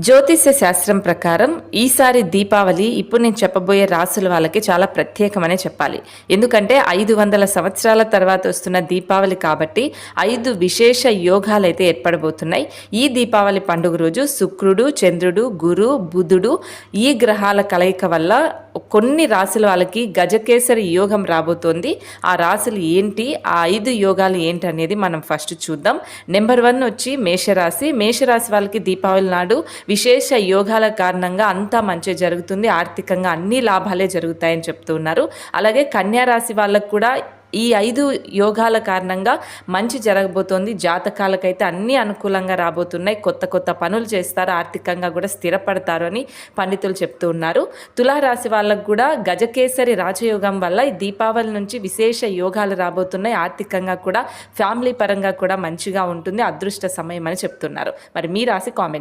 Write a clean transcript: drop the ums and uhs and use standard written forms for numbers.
జ్యోతిష్య శాస్త్రం ప్రకారం ఈసారి దీపావళి ఇప్పుడు నేను చెప్పబోయే రాసుల వాళ్ళకి చాలా ప్రత్యేకమనే చెప్పాలి. ఎందుకంటే 500 సంవత్సరాల తర్వాత వస్తున్న దీపావళి కాబట్టి 5 విశేష యోగాలు అయితే ఏర్పడబోతున్నాయి. ఈ దీపావళి పండుగ రోజు శుక్రుడు, చంద్రుడు, గురు, బుధుడు ఈ గ్రహాల కలయిక వల్ల కొన్ని రాసుల వాళ్ళకి గజకేసరి యోగం రాబోతోంది. ఆ రాసులు ఏంటి, ఆ 5 యోగాలు ఏంటి అనేది మనం ఫస్ట్ చూద్దాం. నెంబర్ 1 వచ్చి మేషరాశి. మేషరాశి వాళ్ళకి దీపావళి నాడు విశేష యోగాల కారణంగా అంతా మంచి జరుగుతుంది, ఆర్థికంగా అన్ని లాభాలే జరుగుతాయని చెప్తూ ఉన్నారు. అలాగే కన్యా రాశి వాళ్ళకు కూడా ఈ 5 యోగాల కారణంగా మంచి జరగబోతోంది. జాతకాలకైతే అన్నీ అనుకూలంగా రాబోతున్నాయి. కొత్త కొత్త పనులు చేస్తారు, ఆర్థికంగా కూడా స్థిరపడతారు అని పండితులు చెప్తూ ఉన్నారు. తులారాశి వాళ్ళకు కూడా గజకేసరి రాజయోగం వల్ల ఈ దీపావళి నుంచి విశేష యోగాలు రాబోతున్నాయి. ఆర్థికంగా కూడా ఫ్యామిలీ పరంగా కూడా మంచిగా ఉంటుంది, అదృష్ట సమయం అని చెప్తున్నారు. మరి మీ రాశి కామెంట్